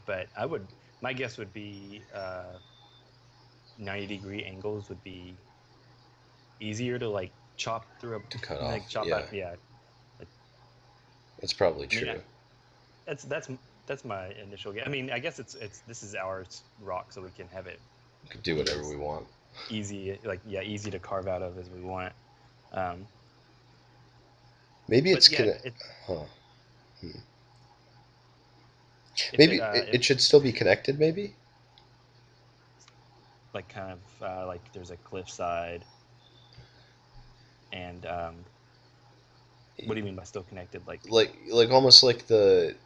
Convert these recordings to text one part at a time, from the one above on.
but my guess would be 90-degree angles would be easier to like chop through To cut a like off, chop yeah. out. Yeah, like, That's probably I mean true. that's that's my initial guess. I mean, I guess it's this is our rock, so we can have it We could do be whatever as we want. easy, like yeah, easy to carve out of as we want. Um, Maybe but it's yeah, gonna, huh. Hmm. if it Maybe if it should still be connected, maybe? like kind of like there's a cliffside and what do you mean by still connected? Like almost like the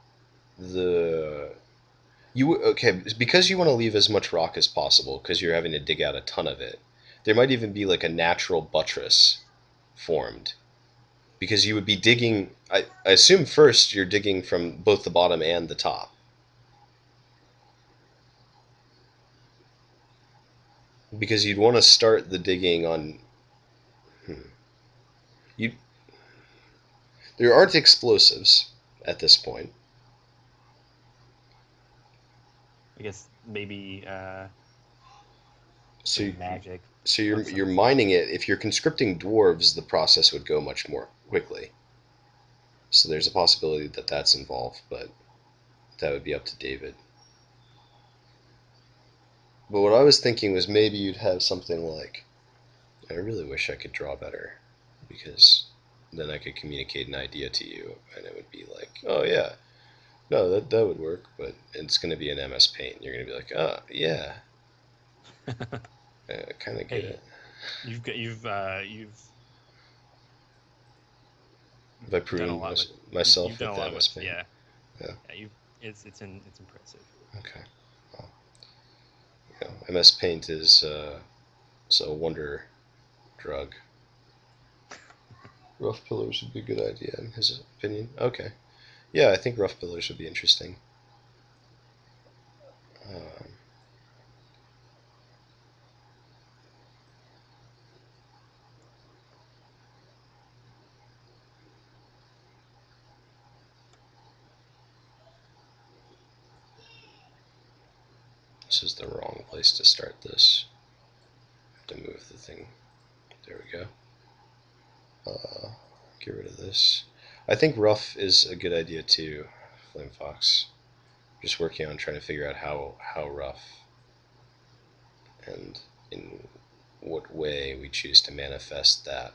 you okay, because you want to leave as much rock as possible because you're having to dig out a ton of it. There might even be like a natural buttress formed because you would be digging. I assume first you're digging from both the bottom and the top because you'd want to start the digging on. Hmm, you there aren't explosives at this point, I guess maybe so some magic so of you're some sort. mining it. If you're conscripting dwarves, the process would go much more quickly. So there's a possibility that that's involved, but that would be up to David. But what I was thinking was maybe you'd have something like, I really wish I could draw better, because then I could communicate an idea to you, and it would be like, oh yeah, no, that would work, but it's going to be an MS Paint. You're going to be like, oh yeah, I kind of get Hey, it. you've Have I done a proven lot with myself you've done with a the lot with MS Paint? yeah. Yeah. Yeah, you it's impressive. Okay. Well, yeah. MS Paint is a wonder drug. Rough pillars would be a good idea in his opinion. Okay. Yeah, I think rough pillars would be interesting. Um, this is the wrong place to start this. I have to move the thing. There we go. Uh, get rid of this. I think rough is a good idea too, Flame Fox. Just working on trying to figure out how rough and in what way we choose to manifest that.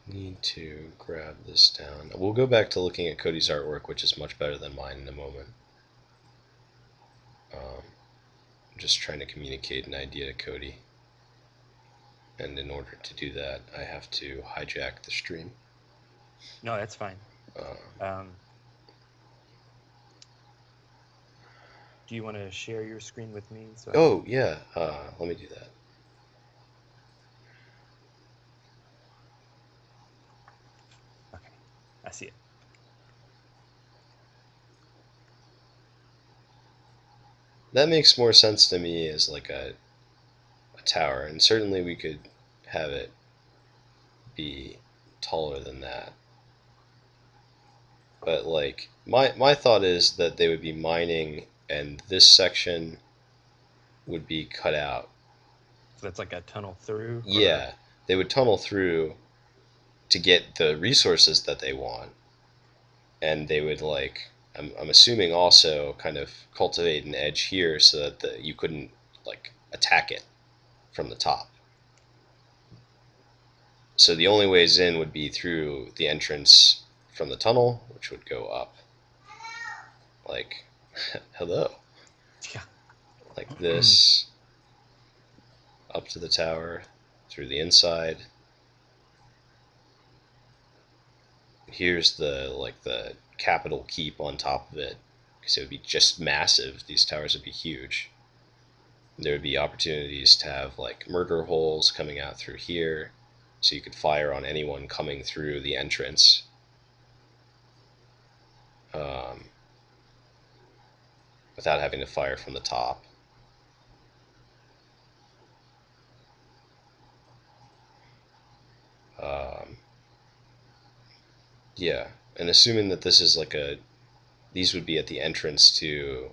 Need to grab this down. We'll go back to looking at Cody's artwork, which is much better than mine in a moment. I'm just trying to communicate an idea to Cody. And in order to do that, I have to hijack the stream. No, that's fine. Uh, Um, do you want to share your screen with me so I oh, can? yeah, let me do that. Okay, I see it. That makes more sense to me as like a tower, and certainly we could have it be taller than that. But like my thought is that they would be mining and this section would be cut out. So that's like a tunnel through, or Yeah, they would tunnel through to get the resources that they want, and they would like I'm assuming also kind of cultivate an edge here so that you couldn't like attack it from the top. So the only ways in would be through the entrance from the tunnel, which would go up like hello, yeah. like this up to the tower through the inside. Here's the capital keep on top of it because it would be just massive. These towers would be huge. There would be opportunities to have like murder holes coming out through here, so you could fire on anyone coming through the entrance. Without having to fire from the top. Yeah, and assuming that this is like these would be at the entrance to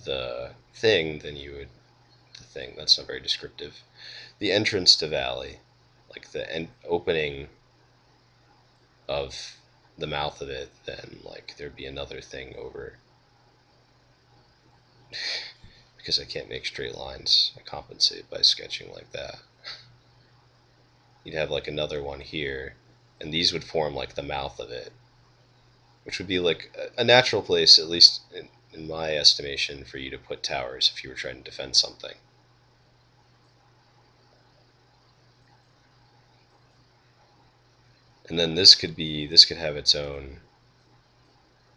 the thing, then you would, the thing, that's not very descriptive. The entrance to Valley, like the opening of the mouth of it, then like there'd be another thing over. Because I can't make straight lines, I compensate by sketching like that. You'd have like another one here, and these would form like the mouth of it, which would be like a natural place, at least in my estimation, for you to put towers if you were trying to defend something. And then this could have its own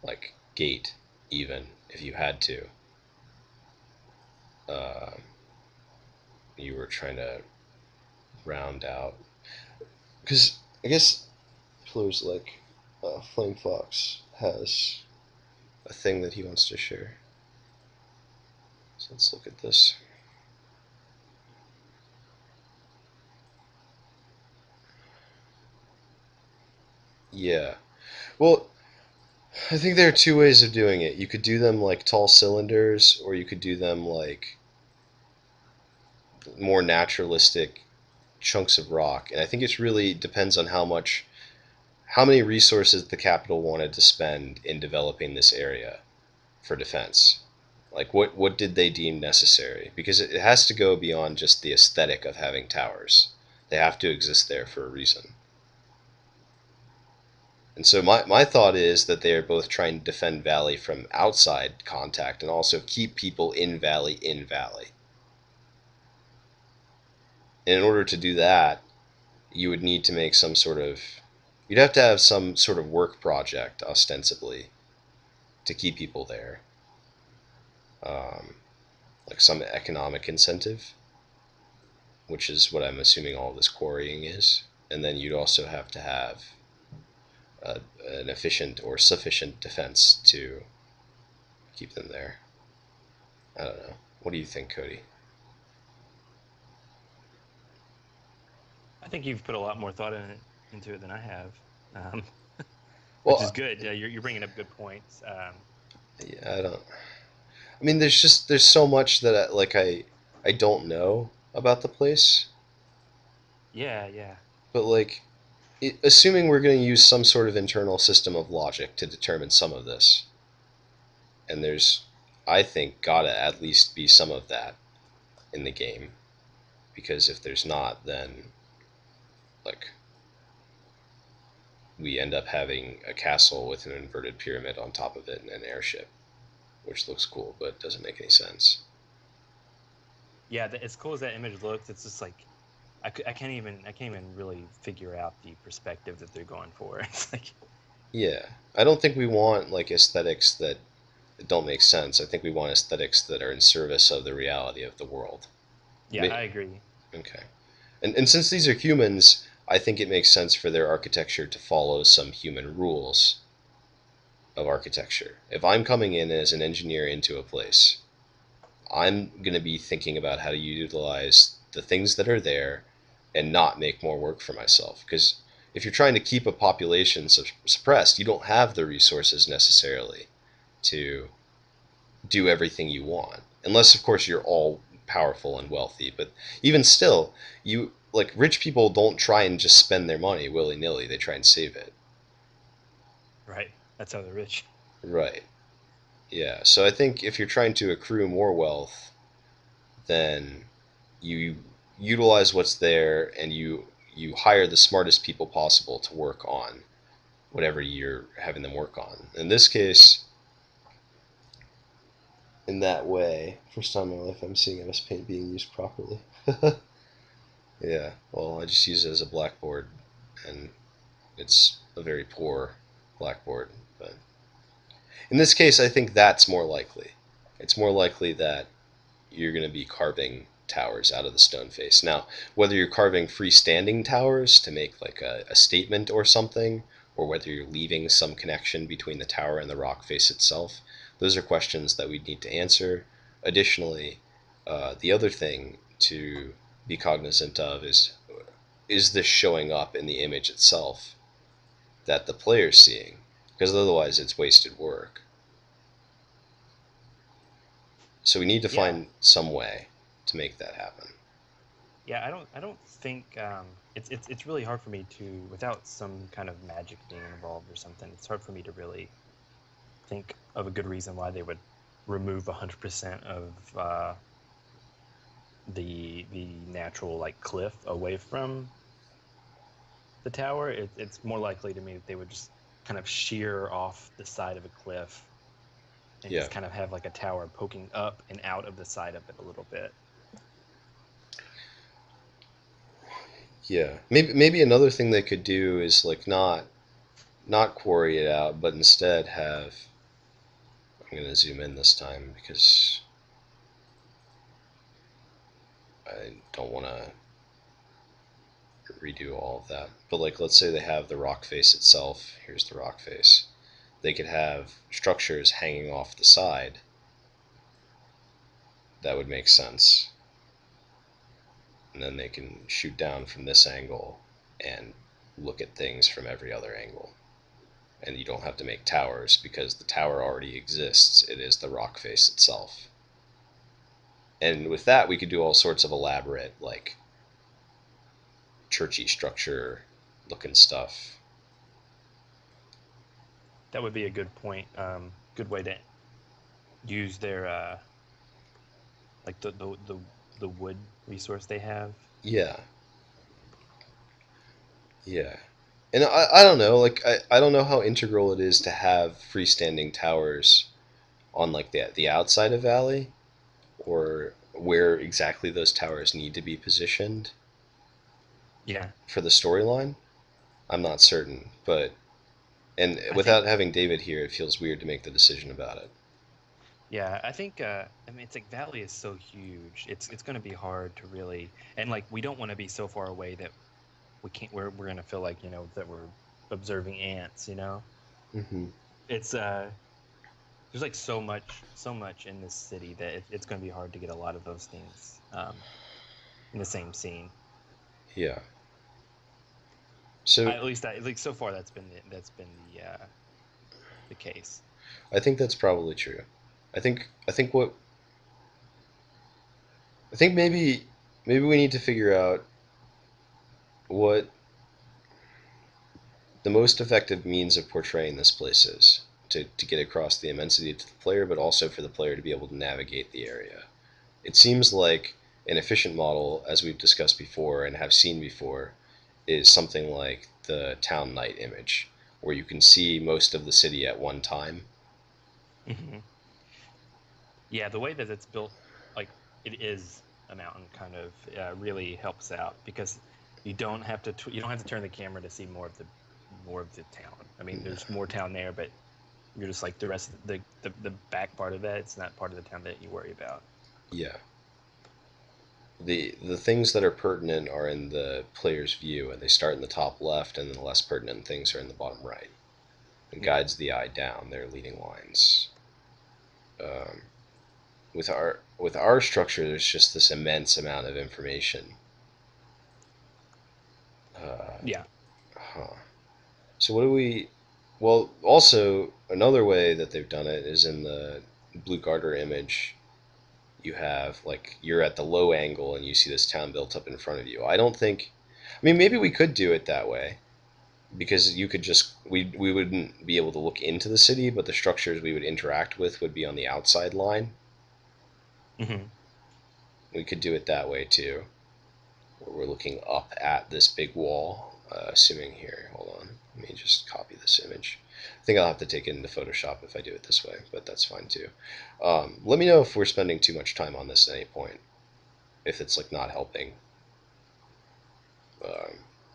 like gate, even if you had to. You were trying to round out, because I guess players like Flame Fox has a thing that he wants to share. So let's look at this. Yeah. Well, I think there are two ways of doing it. You could do them like tall cylinders, or you could do them like more naturalistic chunks of rock. And I think it really depends on how many resources the capital wanted to spend in developing this area for defense. Like what did they deem necessary? Because it has to go beyond just the aesthetic of having towers. They have to exist there for a reason. And so my thought is that they are both trying to defend Valley from outside contact and also keep people in Valley. And in order to do that, you would need to make you'd have to have some sort of work project, ostensibly, to keep people there. Like some economic incentive, which is what I'm assuming all this quarrying is. And then you'd also have to have an efficient or sufficient defense to keep them there. I don't know. What do you think, Cody? I think you've put a lot more thought into it than I have, um, which is Well, good. You're bringing up good points. yeah, I don't. I mean, there's so much that I don't know about the place, Yeah, yeah. but like, assuming we're going to use some sort of internal system of logic to determine some of this, and there's, I think, gotta at least be some of that in the game, because if there's not, then like we end up having a castle with an inverted pyramid on top of it and an airship, which looks cool but doesn't make any sense. Yeah, as cool as that image looks, it's just like I can't even really figure out the perspective that they're going for. It's like, Yeah, I don't think we want like aesthetics that don't make sense. I think we want aesthetics that are in service of the reality of the world. yeah, I agree. Okay. And since these are humans, I think it makes sense for their architecture to follow some human rules of architecture. If I'm coming in as an engineer into a place, I'm going to be thinking about how to utilize the things that are there and not make more work for myself. Because if you're trying to keep a population suppressed, you don't have the resources necessarily to do everything you want. Unless, of course, you're all powerful and wealthy. But even still, rich people don't try and just spend their money willy nilly. They try and save it. Right. That's how they're rich. Right. Yeah. So I think if you're trying to accrue more wealth, then you utilize what's there and you hire the smartest people possible to work on whatever you're having them work on. In this case, in that way, first time in my life I'm seeing MS Paint being used properly. Yeah, well, I just use it as a blackboard, and it's a very poor blackboard. But in this case, I think that's more likely. It's more likely that you're going to be carving towers out of the stone face. Now, whether you're carving freestanding towers to make like a statement or something, or whether you're leaving some connection between the tower and the rock face itself, those are questions that we need to answer. Additionally, the other thing to be cognizant of is this showing up in the image itself that the player's seeing? Because otherwise it's wasted work. So we need to Yeah, find some way to make that happen. yeah. I don't think it's really hard for me to, without some kind of magic being involved or something. It's hard for me to really think of a good reason why they would remove 100% of the natural like cliff away from the tower. It's more likely to me that they would just kind of shear off the side of a cliff and Yeah. just kind of have like a tower poking up and out of the side of it a little bit. Yeah. Maybe another thing they could do is like not quarry it out, but instead have, I'm going to zoom in this time because I don't want to redo all of that. But like let's say they have the rock face itself. Here's the rock face. They could have structures hanging off the side. That would make sense. And then they can shoot down from this angle and look at things from every other angle. And you don't have to make towers because the tower already exists. It is the rock face itself. And with that, we could do all sorts of elaborate, like, churchy structure looking stuff. That would be a good point. Good way to use their like the wood resource they have. Yeah, yeah. And I don't know, like, I don't know how integral it is to have freestanding towers on, like, the outside of Valley, or where exactly those towers need to be positioned Yeah, for the storyline. I'm not certain, but and I think without having David here, it feels weird to make the decision about it. yeah, I think I mean it's like Valley is so huge. It's going to be hard to really, and like we don't want to be so far away that we can't we're going to feel like, that we're observing ants, Hmm. It's there's like so much in this city that it's going to be hard to get a lot of those things in the same scene. Yeah. So At least that, like, so far that's been the case. I think that's probably true. I think what I think maybe we need to figure out what the most effective means of portraying this place is to get across the immensity to the player, but also for the player to be able to navigate the area. It seems like an efficient model, as we've discussed before and have seen before, is something like the town night image, where you can see most of the city at one time. Hmm. Yeah, the way that it's built, like it is a mountain, kind of really helps out because you don't have to turn the camera to see more of the town. I mean, there's more town there, but you're just like the rest of the back part of it. It's not part of the town that you worry about. Yeah. The things that are pertinent are in the player's view, and they start in the top left, and then the less pertinent things are in the bottom right. It Yeah, guides the eye down. They're leading lines. Um, with our structure, there's just this immense amount of information. Uh, yeah, huh. So what do we? Well, also another way that they've done it is in the blue garter image. You have like you're at the low angle and you see this town built up in front of you. I don't think. I mean, maybe we could do it that way because you could just we wouldn't be able to look into the city, but the structures we would interact with would be on the outside line. hmm We could do it that way too, where we're looking up at this big wall. Assuming here, hold on, let me just copy this image. I think I'll have to take it into Photoshop if I do it this way, but that's fine too. Let me know if we're spending too much time on this at any point, if it's like not helping,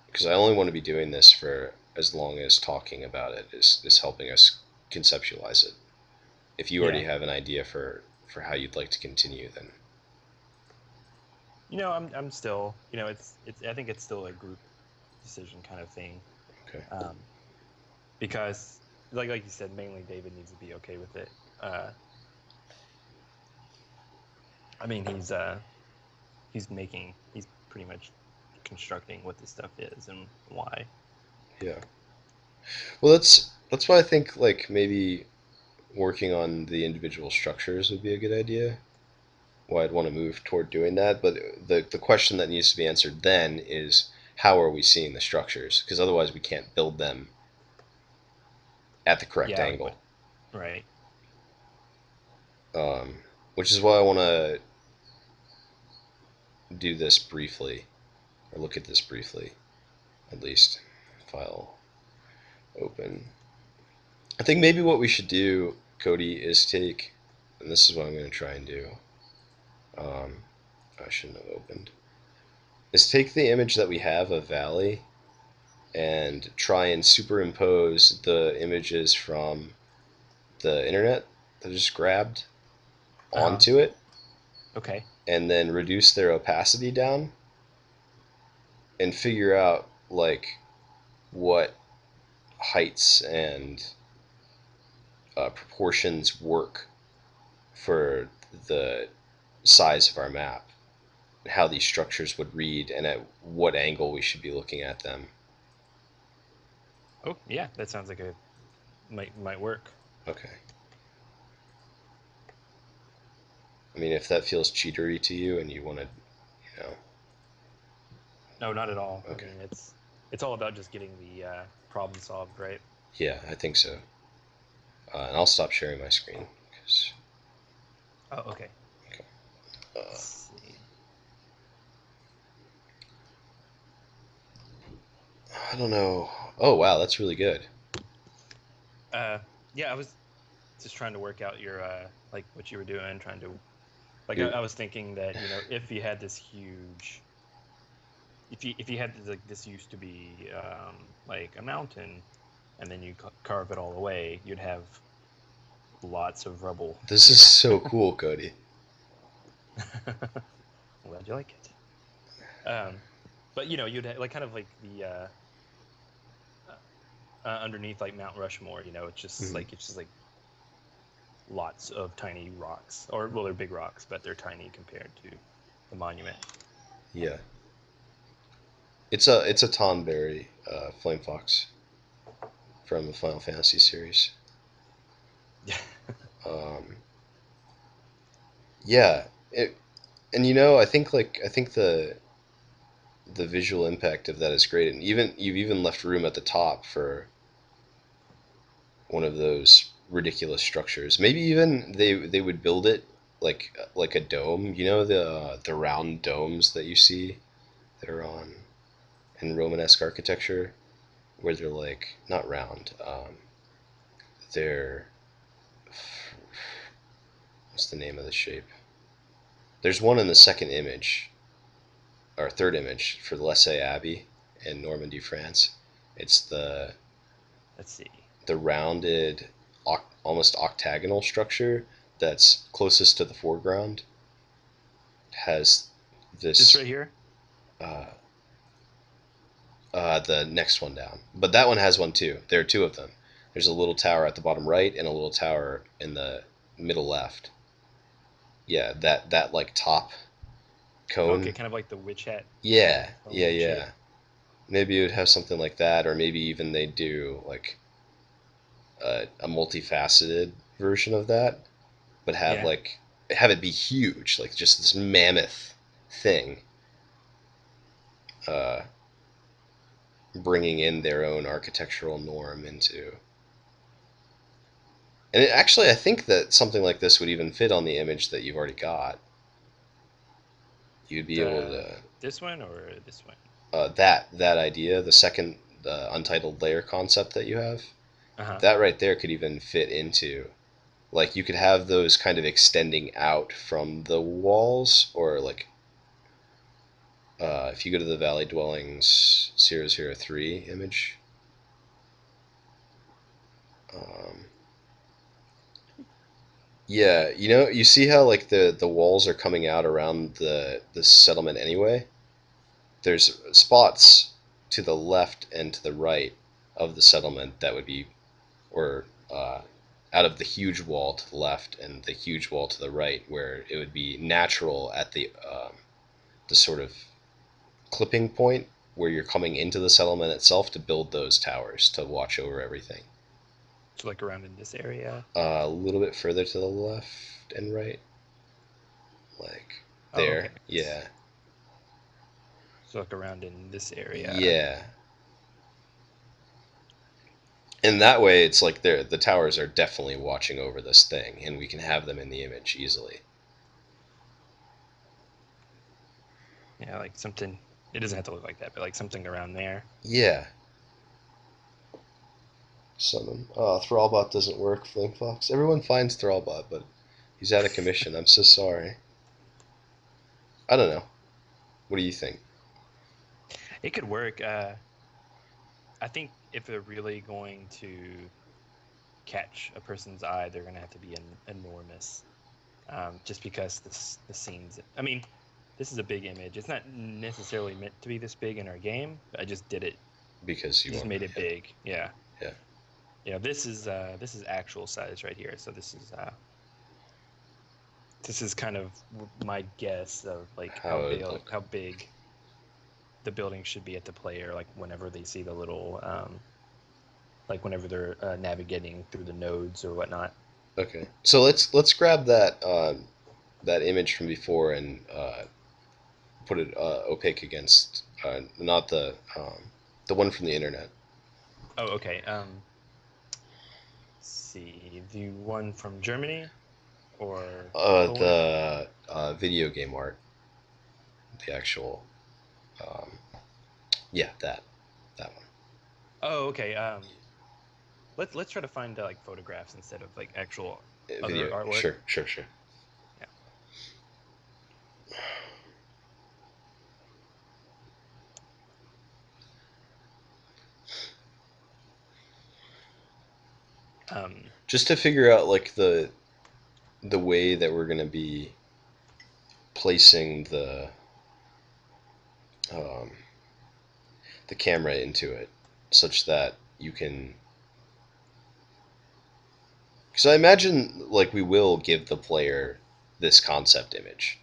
because I only want to be doing this for as long as talking about it is helping us conceptualize it. If you already yeah. have an idea for how you'd like to continue, then I'm still, it's I think it's still a group decision kind of thing. Okay. Um, because like you said, mainly David needs to be okay with it. Uh, I mean, he's pretty much constructing what this stuff is and why. Yeah. Well, that's why I think like maybe working on the individual structures would be a good idea. Why I'd want to move toward doing that, but the question that needs to be answered then is how are we seeing the structures? Because otherwise we can't build them at the correct Yeah, like angle. what? Right. Um, which is why I want to do this briefly, or look at this briefly, at least. File open. I think maybe what we should do, Cody, is take, and this is what I'm going to try and do. Um, I shouldn't have opened. Is take the image that we have of Valley and try and superimpose the images from the internet that I just grabbed Uh-huh. onto it, Okay. and then reduce their opacity down and figure out like what heights and proportions work for the size of our map, and how these structures would read, and at what angle we should be looking at them. Oh, yeah, that sounds like a might work. Okay. I mean, if that feels cheatery to you and you want to, No, not at all. I okay. mean, it's all about just getting the problem solved, right? Yeah, I think so. And I'll stop sharing my screen. 'Cause, Oh, okay. okay. Let's uh, see. I don't know. Oh, wow, that's really good. Uh, yeah, I was just trying to work out your like what you were doing, trying to like You're, I was thinking that, if you had this huge if you had like this used to be like a mountain and then you carve it all away, you'd have lots of rubble this is here. so cool, Cody. I'm glad you like it. But you'd have, like kind of like the underneath like Mount Rushmore, Mhm. it's just like lots of tiny rocks, or well, they're big rocks, but they're tiny compared to the monument. Yeah, it's a Tonberry Flame Fox from the Final Fantasy series. Yeah. Um, yeah, and I think the visual impact of that is great, and even you've even left room at the top for one of those ridiculous structures. Maybe even they would build it like a dome. You know the round domes that you see that are on in Romanesque architecture, where they're like not round. They're what's the name of the shape? There's one in the second image or third image for the Lessay Abbey in Normandy, France. It's Let's see. the rounded, almost octagonal structure that's closest to the foreground. Has This this right here. uh, the next one down, but that one has one too. There are two of them. There's a little tower at the bottom right and a little tower in the middle left. Yeah, that like top Okay, cone. kind of like the witch hat Yeah, yeah, cone shape. yeah. Maybe it would have something like that, or maybe even they do like a multifaceted version of that, but Yeah. have it be huge, like just this mammoth thing, uh, bringing in their own architectural norm into. And actually, I think that something like this would even fit on the image that you've already got. You'd be able to This one or this one? that idea, the second the untitled layer concept that you have, Uh-huh. that right there could even fit into like you could have those kind of extending out from the walls, or like if you go to the Valley Dwellings 003 image, um, Yeah, you see how like the walls are coming out around the settlement anyway? There's spots to the left and to the right of the settlement that would be, or out of the huge wall to the left and the huge wall to the right, where it would be natural at the sort of clipping point where you're coming into the settlement itself to build those towers to watch over everything. So like around in this area. A little bit further to the left and right, like Oh, okay. there. Yeah, So like around in this area. yeah. And that way, it's like the towers are definitely watching over this thing, and we can have them in the image easily. Yeah, like something. It doesn't have to look like that, but like something around there. Yeah. Summon. Oh, Thrallbot doesn't work, Flamefox. Everyone finds Thrallbot, but he's out of commission. I'm so sorry. I don't know. What do you think? It could work. I think if they're really going to catch a person's eye, they're going to have to be enormous. Just because the scenes. I mean, this is a big image. It's not necessarily meant to be this big in our game, but I just did it. Because you Just want, made it yeah, big. Yeah. yeah. This is actual size right here. So this is kind of my guess of like How it would look. how big the building should be at the player, like whenever they see the little like whenever they're navigating through the nodes or whatnot. Okay, so let's grab that image from before and put it opaque against not the one from the internet. Oh, okay. Let's see, the one from Germany or Poland. The video game art, the actual, um, yeah, that one. Oh, okay. Let's try to find like photographs instead of like actual other Video, artwork. sure, sure, sure. Yeah. Um, Just to figure out like the way that we're gonna be placing um, the camera into it, such that you can. Because I imagine like we will give the player this concept image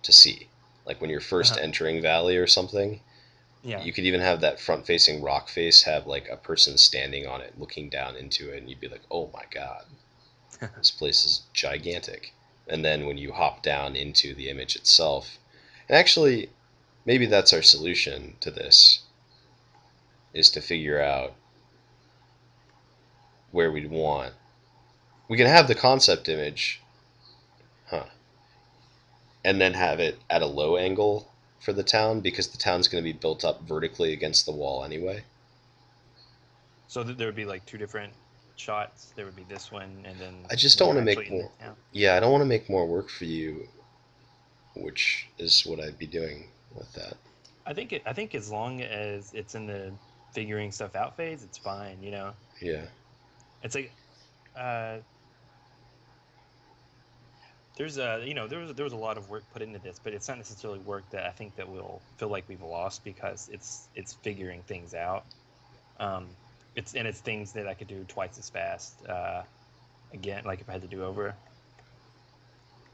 to see, like when you're first uh-huh. entering Valley or something. Yeah. You could even have that front-facing rock face have like a person standing on it, looking down into it, and you'd be like, "Oh my god, this place is gigantic." And then when you hop down into the image itself, and actually, maybe that's our solution to this, is to figure out where we'd want. We can have the concept image, huh? And then have it at a low angle for the town because the town's going to be built up vertically against the wall anyway. So there would be like two different shots. There would be this one, and then I just when don't you're want to actually make in the more. town. Yeah, I don't want to make more work for you, which is what I'd be doing with that. I think as long as it's in the figuring stuff out phase, it's fine. Yeah. It's like uh, there's a there was a lot of work put into this, but it's not necessarily work that I think that we'll feel like we've lost because it's figuring things out. Um, it's things that I could do twice as fast. Again, like if I had to do over.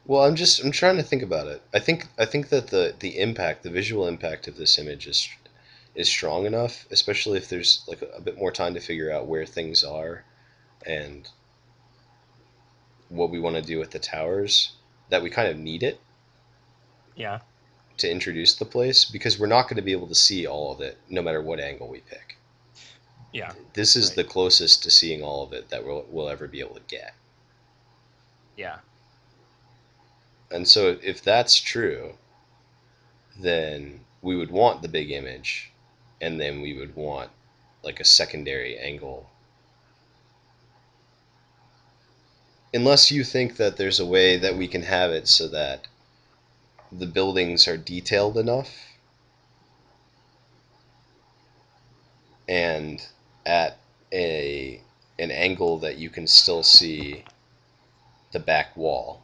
Well, I'm trying to think about it. I think that the impact, the visual impact of this image is strong enough, especially if there's like a bit more time to figure out where things are and what we want to do with the towers, that we kind of need it Yeah, to introduce the place because we're not going to be able to see all of it no matter what angle we pick. yeah, This is right, the closest to seeing all of it that we'll ever be able to get. yeah, And so if that's true, then we would want the big image and then we would want like a secondary angle. Unless you think that there's a way that we can have it so that the buildings are detailed enough and at a an angle that you can still see the back wall.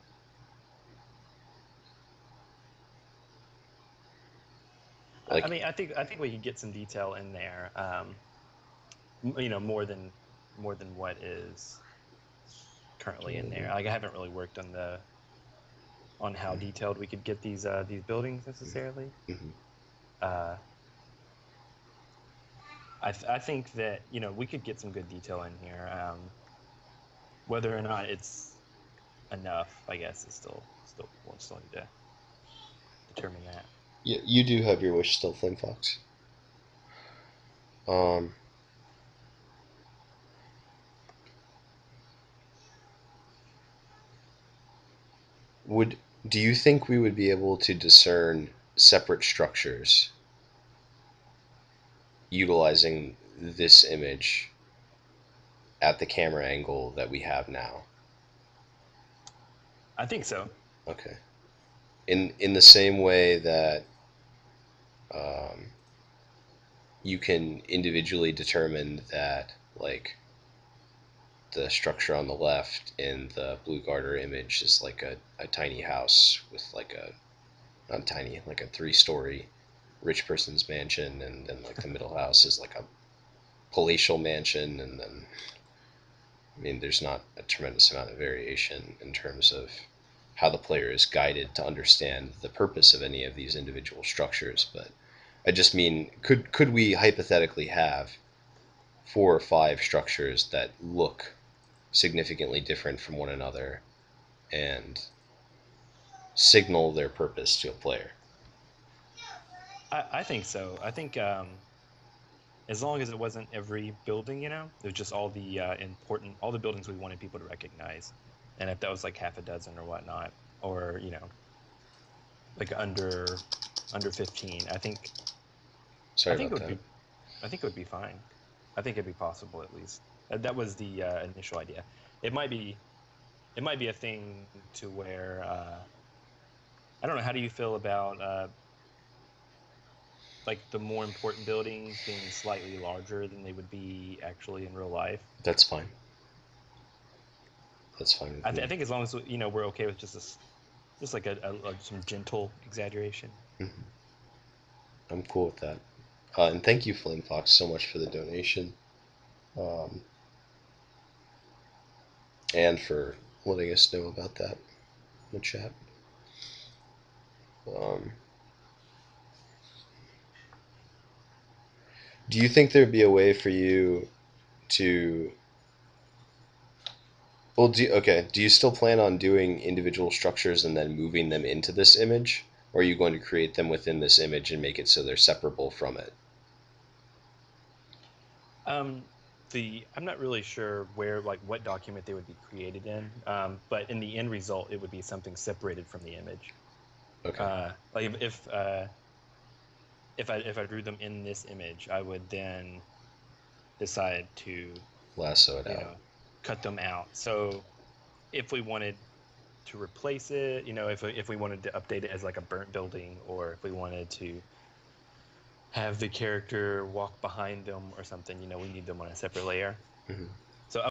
I mean, I think we could get some detail in there. More than what is currently in there. Like I haven't really worked on how detailed we could get these buildings necessarily. Mm-hmm. I think that we could get some good detail in here. Whether or not it's enough, I guess, is we'll still need to determine that. You do have your wish still, Flame Fox. Would do you think we would be able to discern separate structures utilizing this image at the camera angle that we have now? I think so. Okay. In the same way that you can individually determine that, like, the structure on the left in the Blue Garter image is like a tiny house with like a, not tiny, like a 3-story rich person's mansion, and then like the middle house is like a palatial mansion, and then, I mean, there's not a tremendous amount of variation in terms of how the player is guided to understand the purpose of any of these individual structures. But I just mean, could we hypothetically have 4 or 5 structures that look significantly different from one another and signal their purpose to a player? I think so. I think as long as it wasn't every building, it was just all the all the buildings we wanted people to recognize, and if that was like half a dozen or whatnot, or like under 15, Sorry I think about it would that. be I think it would be fine. I think it'd be possible at least. That was the initial idea. It might be a thing to where I don't know. How do you feel about like the more important buildings being slightly larger than they would be actually in real life? That's fine. That's fine with I me. think as long as we're okay with just like some gentle exaggeration. Mm-hmm. I'm cool with that. And thank you, Flame Fox, so much for the donation, um, and for letting us know about that in the chat. Um, do you think there'd be a way for you to? Well, do you still plan on doing individual structures and then moving them into this image? Or are you going to create them within this image and make it so they're separable from it? Um, I'm not really sure where like what document they would be created in, but in the end result, it would be something separated from the image. Okay. Like if I drew them in this image, I would then decide to Lasso it you out. know cut them out. So if we wanted to replace it, if we wanted to update it as like a burnt building, or if we wanted to have the character walk behind them or something, we need them on a separate layer. Mm-hmm. So